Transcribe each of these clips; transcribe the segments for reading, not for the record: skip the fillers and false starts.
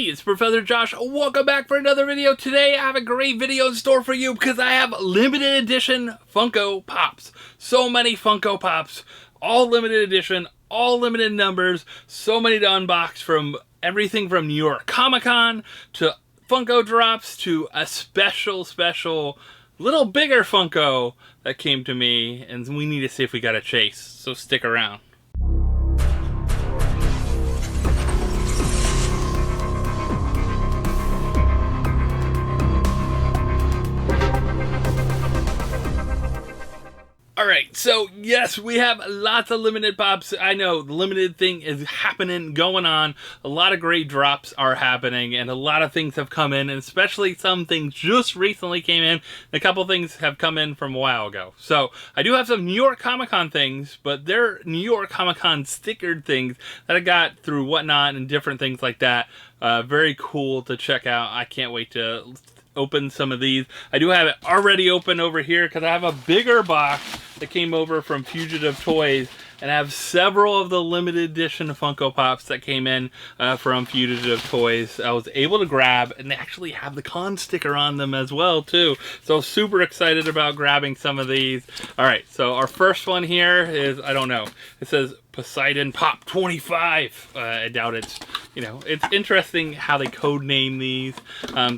everybody, it's Professor Josh. Welcome back for another video. Today I have a great video in store for you because I have limited edition Funko Pops. So many Funko Pops, all limited edition, all limited numbers, so many to unbox, from everything from New York Comic-Con to Funko drops to a special little bigger Funko that came to me, and we need to see if we got a chase, so stick around. Alright, so yes, we have lots of limited pops. I know the limited thing is happening, going on. A lot of great drops are happening, and a lot of things have come in, and especially some things just recently came in. A couple things have come in from a while ago. So I do have some New York Comic-Con things, but they're New York Comic-Con stickered things that I got through Whatnot and different things like that. Very cool to check out. I can't wait to open some of these. I do have it already open over here because I have a bigger box that came over from Fugitive Toys, and I have several of the limited edition Funko Pops that came in from Fugitive Toys. I was able to grab, and they actually have the con sticker on them as well too. So super excited about grabbing some of these. All right, so our first one here is, I don't know, it says Poseidon Pop 25. I doubt it's, it's interesting how they code name these,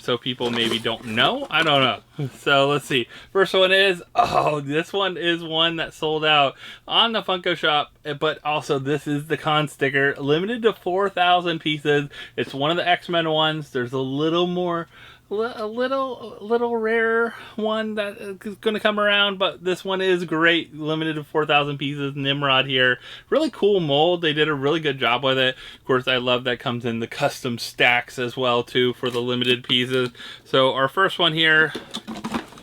so people maybe don't know. I don't know. So let's see. First one is, oh, this one is one that sold out on the Funko shop, but also this is the con sticker, limited to 4,000 pieces. It's one of the X-Men ones. There's a little more, a little rare one that is going to come around, but this one is great, limited to 4,000 pieces. Nimrod here, really cool mold. They did a really good job with it. Of course, I love that comes in the custom stacks as well too for the limited pieces. So our first one here,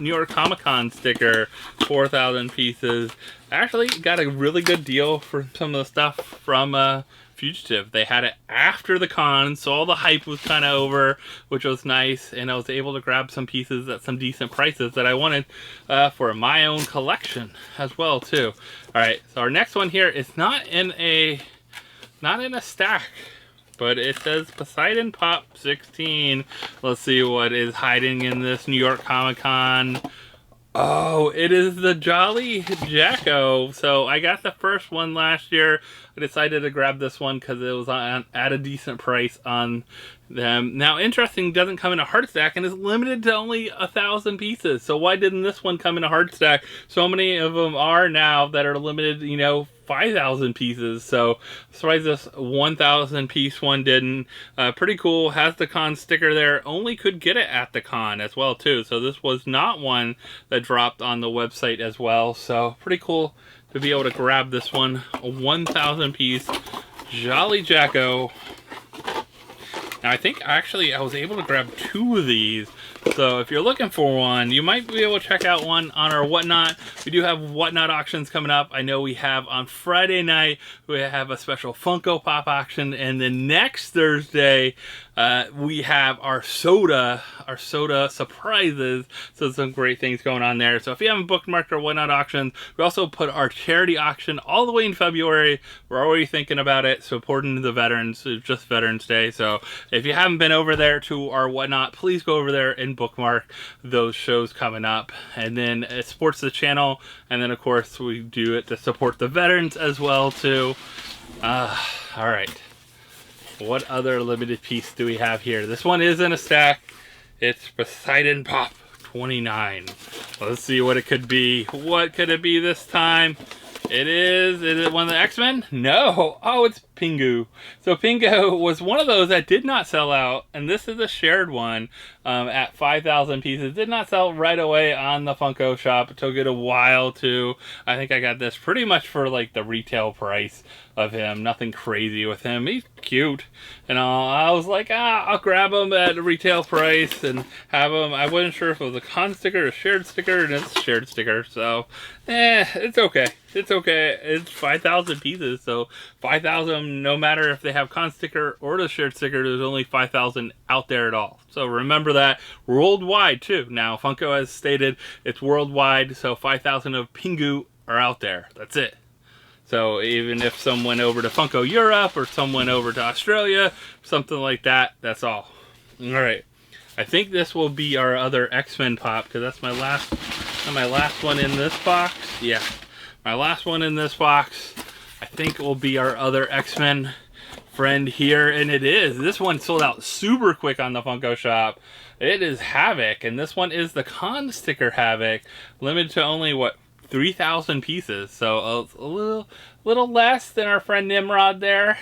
New York Comic-Con sticker, 4,000 pieces. Actually got a really good deal for some of the stuff from Fugitive. They had it after the con, so all the hype was kind of over, which was nice, and I was able to grab some pieces at some decent prices that I wanted for my own collection as well too. All right, so our next one here is not in a stack, but it says Poseidon Pop 16. Let's see what is hiding in this New York Comic-Con. Oh, it is the Jolly Jacko. So I got the first one last year. I decided to grab this one because it was at a decent price on them. Now, interesting, doesn't come in a hard stack and is limited to only 1,000 pieces. So why didn't this one come in a hard stack? So many of them are now that are limited, 5,000 pieces. So surprised this 1,000 piece one didn't. Pretty cool. Has the con sticker there. Only could get it at the con as well too. So this was not one that dropped on the website as well. So pretty cool to be able to grab this one. A 1,000 piece Jolly Jacko. Now I think actually I was able to grab 2 of these. So if you're looking for one, you might be able to check out one on our Whatnot. We do have Whatnot auctions coming up. I know we have on Friday night, we have a special Funko Pop auction. And then next Thursday, we have our soda surprises. So some great things going on there. So if you haven't bookmarked our Whatnot auctions, we also put our charity auction all the way in February. We're already thinking about it, supporting the veterans. It's just Veterans Day. So if you haven't been over there to our Whatnot, please go over there and bookmark those shows coming up. And then it supports the channel, and then of course we do it to support the veterans as well too. All right, what other limited piece do we have here? This one is in a stack. It's Poseidon Pop 29. Let's see what it could be. What could it be this time? Is it one of the X-Men? No. Oh, it's Pingu. So Pingu was one of those that did not sell out, and this is a shared one at 5,000 pieces. Did not sell right away on the Funko shop. It took it a while to. I think I got this pretty much for like the retail price of him. Nothing crazy with him. He's cute and all. I was like, I'll grab him at a retail price and have him. I wasn't sure if it was a con sticker or a shared sticker, and it's a shared sticker. So, it's okay. It's okay. It's 5,000 pieces, so 5,000. No matter if they have con sticker or the shared sticker, there's only 5,000 out there at all. So remember that. Worldwide too. Now Funko has stated it's worldwide, so 5,000 of Pingu are out there. That's it. So even if someone over to Funko Europe or someone over to Australia, something like that, that's all. Alright. I think this will be our other X-Men pop, because that's my last one in this box. Yeah. My last one in this box, I think, will be our other X-Men friend here, and it is. This one sold out super quick on the Funko shop. It is Havoc, and this one is the con sticker Havoc, limited to only, what, 3,000 pieces, so a little less than our friend Nimrod there.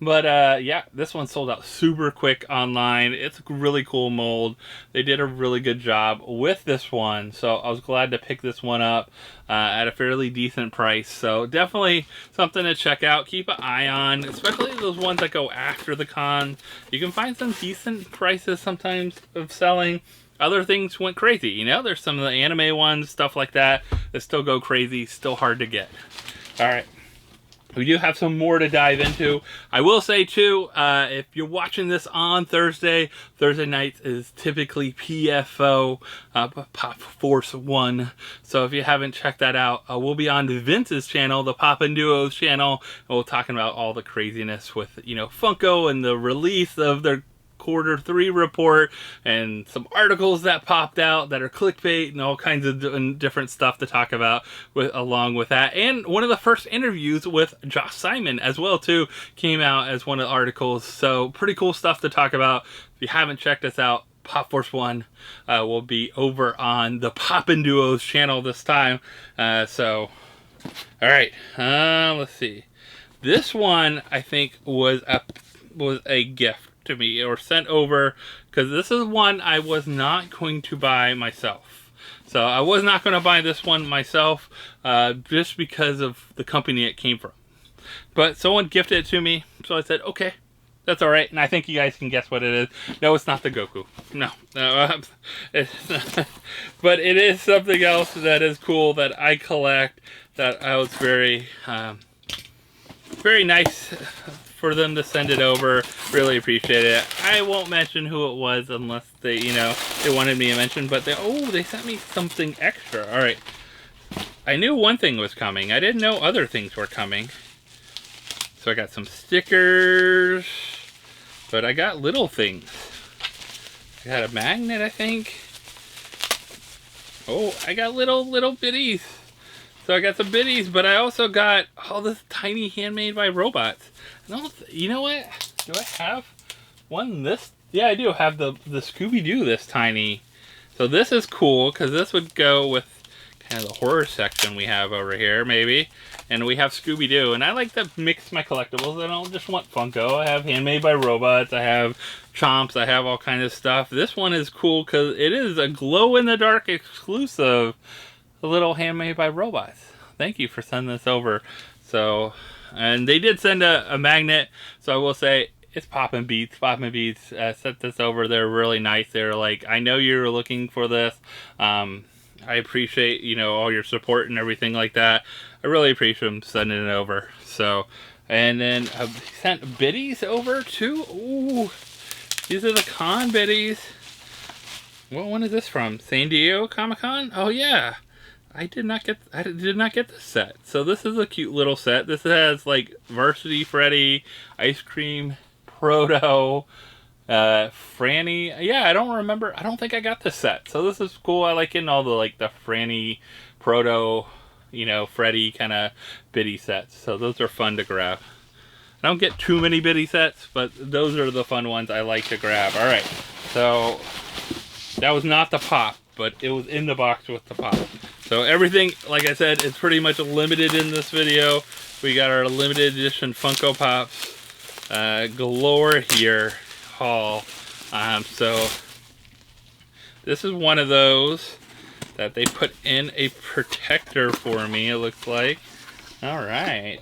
But yeah, this one sold out super quick online. It's a really cool mold. They did a really good job with this one, so I was glad to pick this one up at a fairly decent price. So definitely something to check out. Keep an eye on, especially those ones that go after the con. You can find some decent prices sometimes of selling. Other things went crazy, you know? There's some of the anime ones, stuff like that still go crazy, still hard to get. Alright. We do have some more to dive into. I will say, too, if you're watching this on Thursday nights is typically PFO, PopFourceOne. So if you haven't checked that out, we'll be on Vince's channel, the Pop and Duos channel, and we'll talking about all the craziness with, you know, Funko and the release of their Q3 report and some articles that popped out that are clickbait and all kinds of different stuff to talk about along with that. And one of the first interviews with Josh Simon as well too came out as one of the articles. So pretty cool stuff to talk about. If you haven't checked us out, PopFourceOne will be over on the Pop and Duos channel this time. So all right, let's see. This one I think was a gift to me, or sent over, because this is one I was not going to buy myself. So I was not going to buy this one myself, just because of the company it came from. But someone gifted it to me, so I said, okay, that's all right. And I think you guys can guess what it is. No, it's not the Goku. No, it's not. But it is something else that is cool that I collect. That I was very nice for them to send it over. Really appreciate it. I won't mention who it was unless they, you know, they wanted me to mention, but they sent me something extra. All right. I knew one thing was coming. I didn't know other things were coming. So I got some stickers, but I got little things. I got a magnet, I think. Oh, I got little biddies. So I got some biddies, but I also got all this tiny handmade by robots. You know what? Do I have one this? Yeah, I do have the Scooby-Doo this tiny. So this is cool, because this would go with kind of the horror section we have over here, maybe. And we have Scooby-Doo. And I like to mix my collectibles. I don't just want Funko. I have handmade by robots. I have Chomps. I have all kinds of stuff. This one is cool, because it is a glow-in-the-dark exclusive. A little handmade by robots. Thank you for sending this over. So, and they did send a magnet. So I will say, it's Poppin' Beats. Poppin' Beats sent this over. They're really nice. They're like, I know you're looking for this. I appreciate, you know, all your support and everything like that. I really appreciate them sending it over. So, and then sent biddies over too. Ooh, these are the con biddies. What one is this from? San Diego Comic-Con? Oh yeah. I did not get this set. So this is a cute little set. This has like Varsity Freddy, Ice Cream, Proto, Franny. Yeah, I don't remember. I don't think I got this set. So this is cool. I like getting all the Franny, Proto, you know, Freddy kind of biddy sets. So those are fun to grab. I don't get too many biddy sets, but those are the fun ones I like to grab. All right. So that was not the pop, but it was in the box with the pop. So everything, like I said, is pretty much limited in this video. We got our limited edition Funko Pops galore here haul. So this is one of those that they put in a protector for me, it looks like. All right.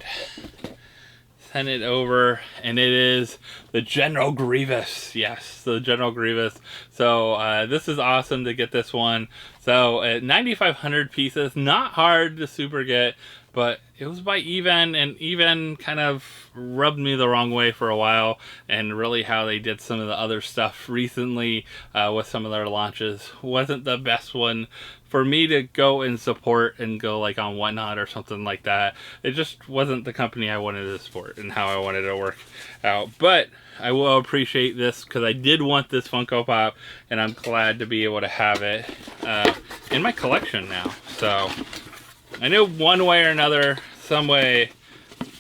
Send it over, and it is the General Grievous. Yes, the General Grievous. So this is awesome to get this one. So 9,500 pieces, not hard to super get, but it was by Even, and Even kind of rubbed me the wrong way for a while, and really how they did some of the other stuff recently with some of their launches wasn't the best one for me to go and support and go like on Whatnot or something like that. It just wasn't the company I wanted to support and how I wanted it to work out. But I will appreciate this because I did want this Funko Pop, and I'm glad to be able to have it in my collection now. So I knew one way or another, some way,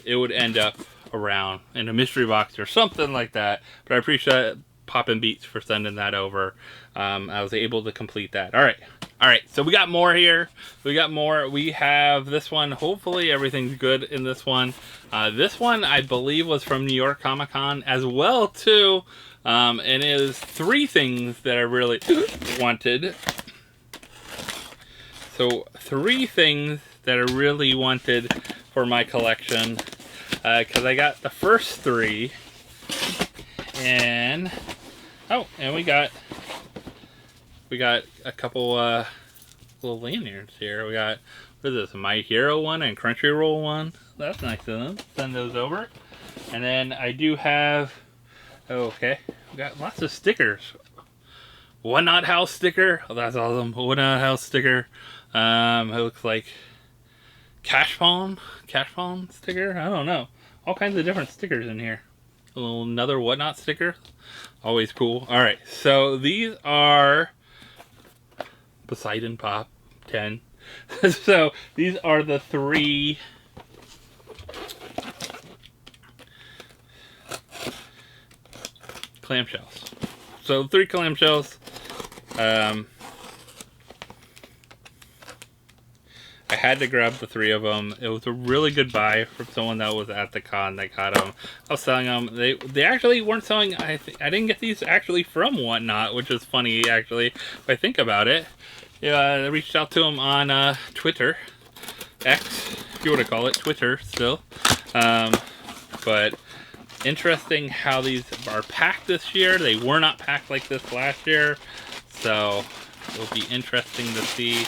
it would end up around in a mystery box or something like that. But I appreciate Pop and Beats for sending that over. I was able to complete that. All right, so we got more here. We have this one. Hopefully everything's good in this one. This one, I believe, was from New York Comic Con as well, too. And it is 3 things that I really wanted. So 3 things that I really wanted for my collection. Because I got the first 3. And we got a couple little lanyards here. We got, what is this, a My Hero one and Crunchyroll one. That's nice of them. Send those over. And then I do have, we got lots of stickers. Whatnot House sticker. Oh, that's awesome. Whatnot House sticker. It looks like Cash Pawn sticker. I don't know. All kinds of different stickers in here. Another Whatnot sticker. Always cool. All right, so these are Poseidon Pop 10. So these are the 3 clamshells. So 3 clamshells. I had to grab the 3 of them. It was a really good buy from someone that was at the con that got them. I was selling them. They actually weren't selling. I didn't get these actually from Whatnot, which is funny actually if I think about it. Yeah, I reached out to them on Twitter, X, if you want to call it Twitter still. But interesting how these are packed this year. They were not packed like this last year, so it'll be interesting to see.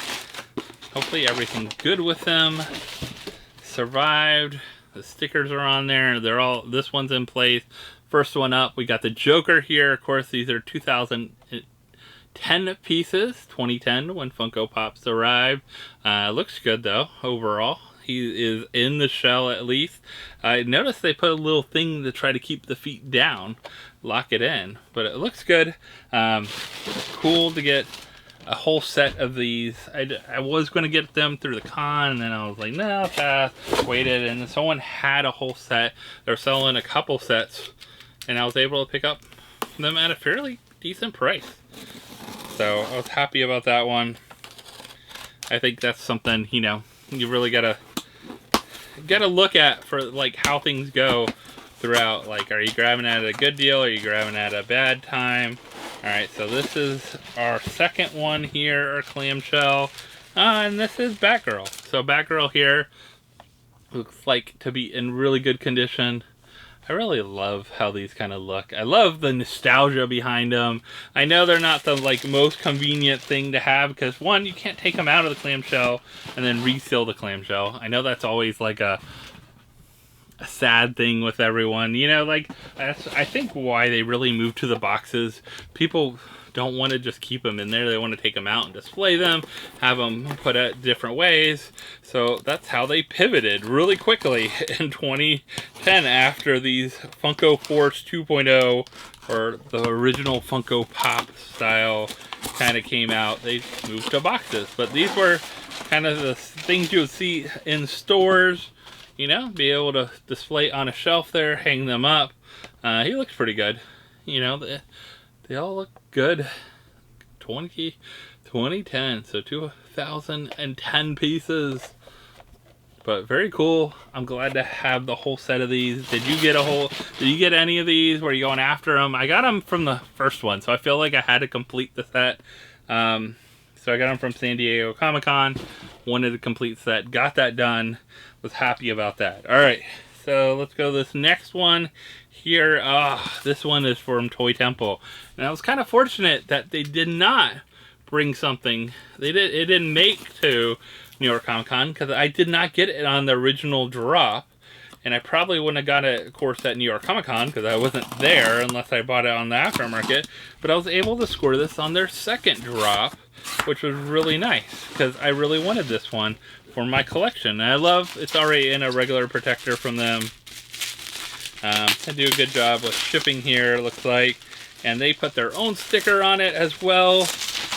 Hopefully everything's good with them. Survived. The stickers are on there. This one's in place. First one up, we got the Joker here. Of course, these are 2010 pieces. 2010 when Funko Pops arrived. Looks good though, overall. He is in the shell at least. I noticed they put a little thing to try to keep the feet down. Lock it in. But it looks good. Cool to get a whole set of these. I was going to get them through the con, and then I was like, no, pass. Waited, and then someone had a whole set. They're selling a couple sets, and I was able to pick up them at a fairly decent price. So I was happy about that one. I think that's something, you know, you really gotta look at for like how things go throughout. Like, are you grabbing at a good deal? Are you grabbing at a bad time? Alright, so this is our second one here, our clamshell. And this is Batgirl. So Batgirl here looks like to be in really good condition. I really love how these kind of look. I love the nostalgia behind them. I know they're not the most convenient thing to have because, one, you can't take them out of the clamshell and then reseal the clamshell. I know that's always like a sad thing with everyone, you know, like that's I think why they really moved to the boxes. People don't want to just keep them in there. They want to take them out and display them, have them put at different ways. So that's how they pivoted really quickly in 2010 after these Funko Force 2.0 or the original Funko Pop style kind of came out. They moved to boxes, but these were kind of the things you would see in stores. You know, be able to display on a shelf there, hang them up. He looks pretty good. You know, they all look good. 2010, so 2010 pieces. But very cool. I'm glad to have the whole set of these. Did you get any of these? Were you going after them? I got them from the first one, so I feel like I had to complete the set. So I got them from San Diego Comic-Con. Wanted to complete the set. Got that done. Was happy about that. Alright, so let's go to this next one here. This one is from Toy Temple. And I was kind of fortunate that they did not bring something. It didn't make to New York Comic Con, because I did not get it on the original drop. And I probably wouldn't have got it, of course, at New York Comic Con, because I wasn't there unless I bought it on the aftermarket. But I was able to score this on their second drop, which was really nice, because I really wanted this one for my collection. And I love, it's already in a regular protector from them. They do a good job with shipping here, it looks like. And they put their own sticker on it as well.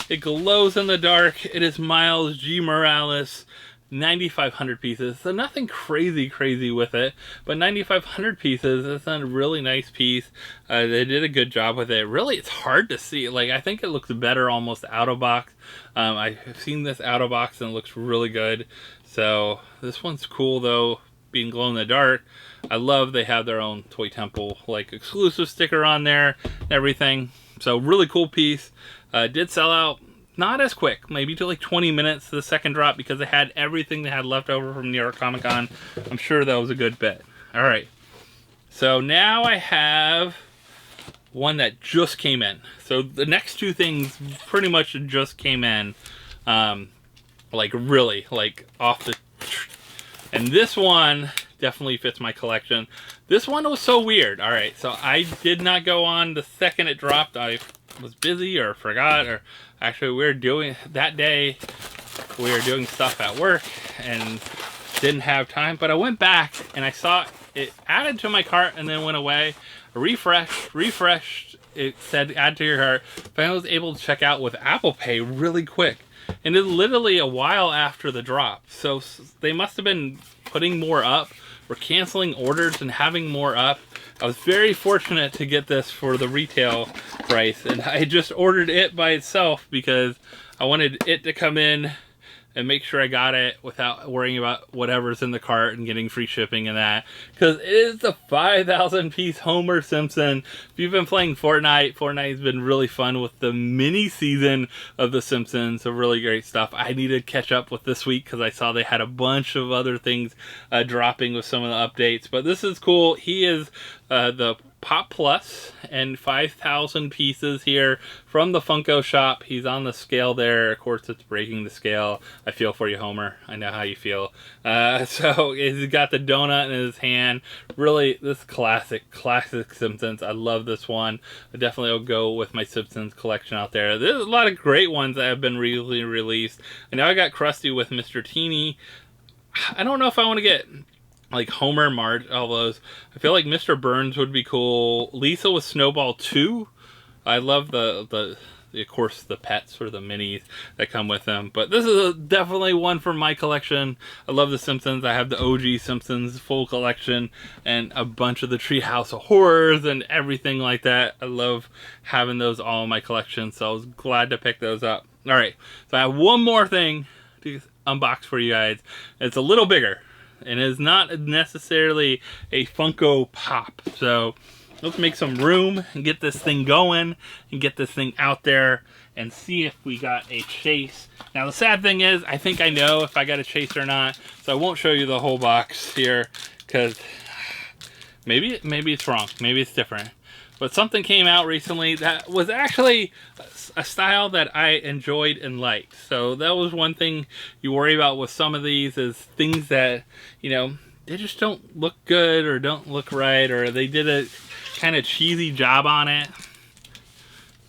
It glows in the dark. It is Miles G. Morales. 9,500 pieces, so nothing crazy with it, but 9,500 pieces. It's a really nice piece. They did a good job with it. Really, it's hard to see. Like, I think it looks better almost out of box. I've seen this out of box and it looks really good. So this one's cool though, being glow in the dark. I love they have their own Toy Temple like exclusive sticker on there and everything. So really cool piece. Did sell out. Not as quick, maybe to like 20 minutes the second drop, because they had everything they had left over from New York Comic Con. I'm sure that was a good bet. All right, so now I have one that just came in. So the next two things pretty much just came in, like really, like off the. And this one definitely fits my collection. This one was so weird. All right, so I did not go on the second it dropped. I was busy or forgot, or actually we were doing that day, we were doing stuff at work and didn't have time, but I went back and I saw it added to my cart and then went away. I refreshed, it said add to your cart. Finally was able to check out with Apple Pay really quick, and it's literally a while after the drop, so they must have been putting more up or canceling orders and having more up. I was very fortunate to get this for the retail price, and I just ordered it by itself because I wanted it to come in and make sure I got it without worrying about whatever's in the cart and getting free shipping and that, because it is the 5,000 piece Homer Simpson. If you've been playing Fortnite's been really fun with the mini season of the Simpsons, so really great stuff. I need to catch up with this week because I saw they had a bunch of other things dropping with some of the updates, but this is cool. He is the Pop Plus and 5,000 pieces here from the Funko shop. He's on the scale there. Of course, it's breaking the scale. I feel for you, Homer. I know how you feel. So he's got the donut in his hand. Really, this classic Simpsons. I love this one. I definitely will go with my Simpsons collection out there. There's a lot of great ones that have been recently released. And now I got Krusty with Mr. Teeny. I don't know if I want to get like Homer, Marge, all those. I feel like Mr. Burns would be cool. Lisa with Snowball 2. I love the of course, the pets or the minis that come with them. But this is definitely one for my collection. I love the Simpsons. I have the OG Simpsons full collection and a bunch of the Treehouse of Horrors and everything like that. I love having those all in my collection, so I was glad to pick those up. All right, so I have one more thing to unbox for you guys. It's a little bigger, and it's not necessarily a Funko Pop. So let's make some room and get this thing going and get this thing out there and see if we got a chase. Now the sad thing is, I think I know if I got a chase or not, so I won't show you the whole box here because maybe it's wrong, maybe it's different. But something came out recently that was actually a style that I enjoyed and liked. So that was one thing you worry about with some of these, is things that, you know, they just don't look good or don't look right, or they did a kind of cheesy job on it.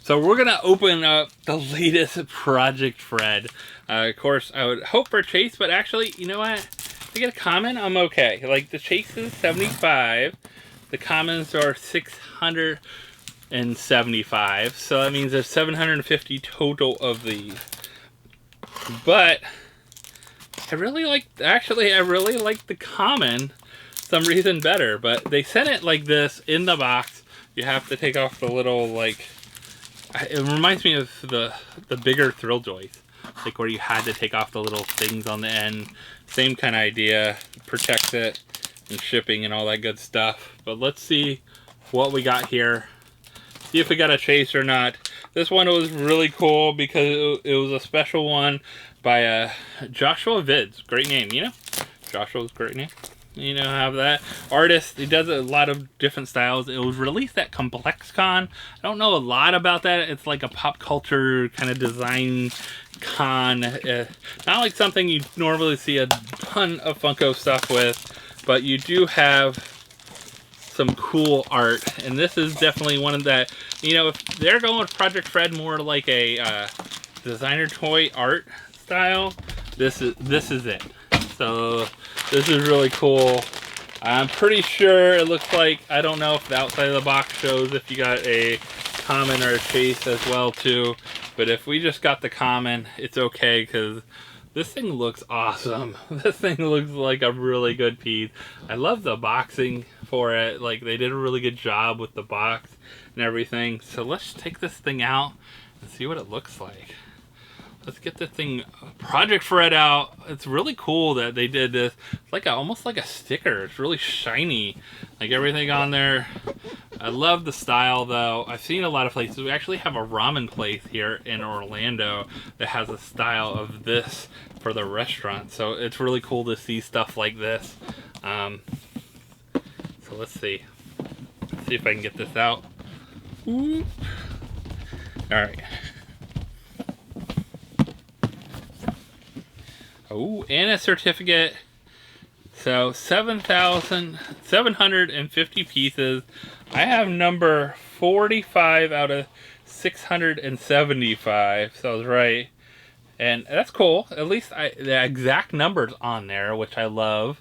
So we're gonna open up the latest Project Fred. Of course, I would hope for Chase, but actually, you know what? If I get a common, I'm okay. Like the Chase is 75. The commons are 675, so that means there's 750 total of these. But I really like the common some reason better, but they sent it like this in the box. You have to take off the little, like, it reminds me of the bigger Thrill Joys, like where you had to take off the little things on the end. Same kind of idea, protects it and shipping and all that good stuff. But let's see what we got here, see if we got a chase or not. This one was really cool because it was a special one by Joshua Vids. Great name, you know? Joshua's a great name. You know, have that artist. He does a lot of different styles. It was released at ComplexCon. I don't know a lot about that. It's like a pop culture kind of design con. Not like something you normally see a ton of Funko stuff with, but you do have some cool art. And this is definitely one of that, you know, if they're going with Project Fred more like a designer toy art style, this is it. So this is really cool. I'm pretty sure it looks like, I don't know if the outside of the box shows if you got a common or a chase as well too, but if we just got the common, it's okay, because this thing looks awesome. This thing looks like a really good piece. I love the boxing for it. Like, they did a really good job with the box and everything. So let's take this thing out and see what it looks like. Let's get this thing, Project Fred, out. It's really cool that they did this. It's like almost like a sticker. It's really shiny, like everything on there. I love the style though. I've seen a lot of places. We actually have a ramen place here in Orlando that has a style of this for the restaurant. So it's really cool to see stuff like this. So let's see. Let's see if I can get this out. All right. Oh, and a certificate. So 7,750 pieces. I have number 45 out of 675. So I was right. And that's cool. At least the exact number's on there, which I love.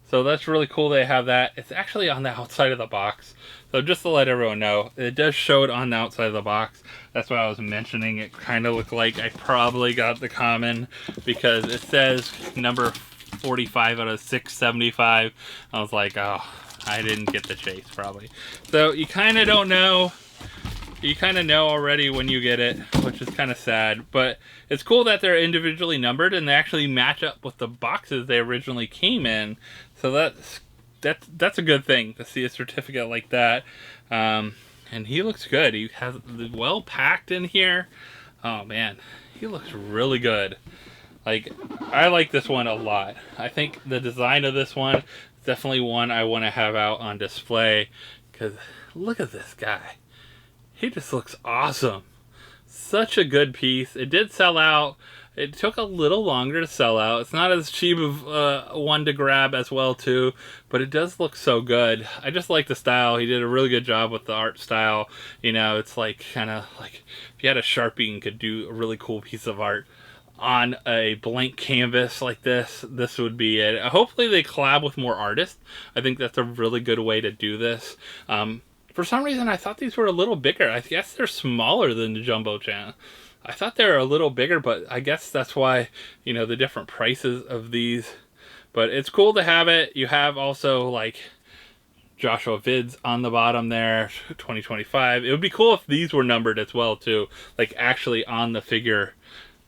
So that's really cool they have that. It's actually on the outside of the box. So just to let everyone know, it does show it on the outside of the box. That's why I was mentioning it kind of looked like I probably got the common, because it says number 45 out of 675. I was like, oh, I didn't get the chase probably. So you kind of don't know. You kind of know already when you get it, which is kind of sad. But it's cool that they're individually numbered and they actually match up with the boxes they originally came in. So that's a good thing to see a certificate like that. And he looks good. He has well packed in here. Oh man, he looks really good. Like, I like this one a lot. I think the design of this one is definitely one I want to have out on display, because look at this guy. He just looks awesome. Such a good piece. It did sell out. It took a little longer to sell out. It's not as cheap of one to grab as well too, but it does look so good. I just like the style. He did a really good job with the art style. You know, it's like kind of like if you had a Sharpie and could do a really cool piece of art on a blank canvas like this, this would be it. Hopefully they collab with more artists. I think that's a really good way to do this. For some reason, I thought these were a little bigger. I guess they're smaller than the Jumbo Chan. I thought they were a little bigger, but I guess that's why, you know, the different prices of these. But it's cool to have it. You have also, like, Joshua Vids on the bottom there, 2025. It would be cool if these were numbered as well, too. Like, actually on the figure.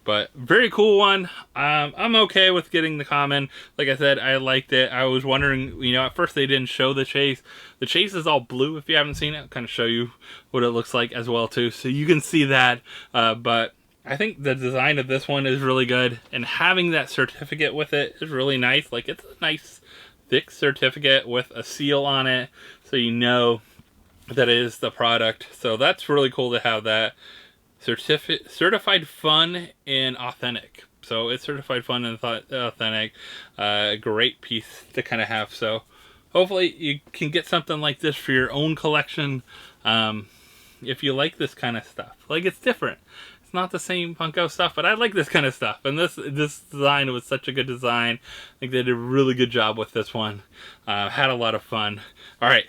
But very cool one. I'm okay with getting the common. Like I said, I liked it. I was wondering, you know, at first they didn't show the chase. The chase is all blue if you haven't seen it. I'll kind of show you what it looks like as well too, so you can see that. But I think the design of this one is really good, and having that certificate with it is really nice. Like, it's a nice thick certificate with a seal on it, so you know that it is the product. So that's really cool to have that. Certified fun and authentic. So it's certified fun and authentic. Great piece to kind of have. So hopefully you can get something like this for your own collection. If you like this kind of stuff, like, it's different. It's not the same Funko stuff, but I like this kind of stuff. And this design was such a good design. I think they did a really good job with this one. Had a lot of fun. All right.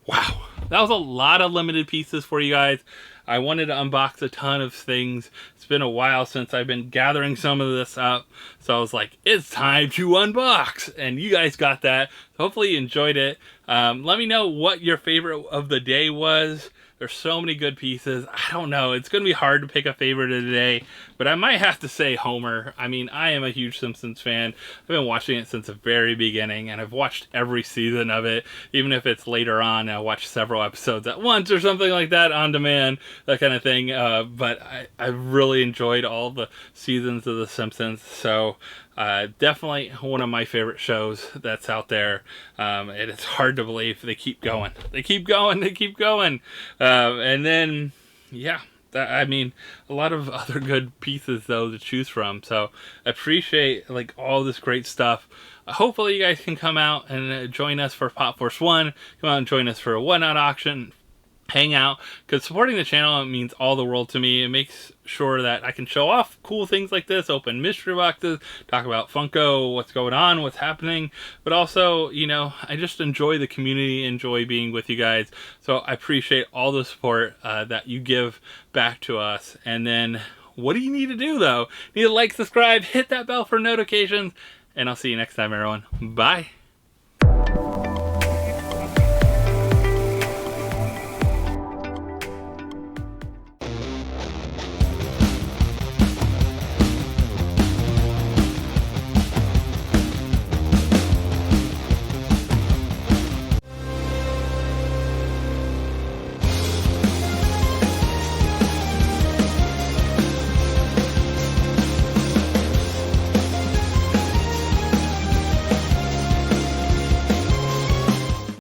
Wow. That was a lot of limited pieces for you guys. I wanted to unbox a ton of things. It's been a while since I've been gathering some of this up. So I was like, it's time to unbox. And you guys got that. So hopefully you enjoyed it. Let me know what your favorite of the day was. There's so many good pieces. I don't know. It's going to be hard to pick a favorite of the day, but I might have to say Homer. I mean, I am a huge Simpsons fan. I've been watching it since the very beginning, and I've watched every season of it, even if it's later on. I watch several episodes at once or something like that on demand, that kind of thing. But I really enjoyed all the seasons of The Simpsons. So Definitely one of my favorite shows that's out there. And it's hard to believe they keep going. They keep going. They keep going. And then, yeah. I mean, a lot of other good pieces though to choose from. So I appreciate like all this great stuff. Hopefully you guys can come out and join us for PopFourceOne. Come out and join us for a whatnot auction. Hang out, because supporting the channel means all the world to me. It makes sure that I can show off cool things like this, open mystery boxes, talk about Funko, what's going on, what's happening, but also, you know, I just enjoy the community, enjoy being with you guys. So I appreciate all the support that you give back to us. And then what do you need to do though? You need to like, subscribe, hit that bell for notifications, and I'll see you next time, everyone. Bye.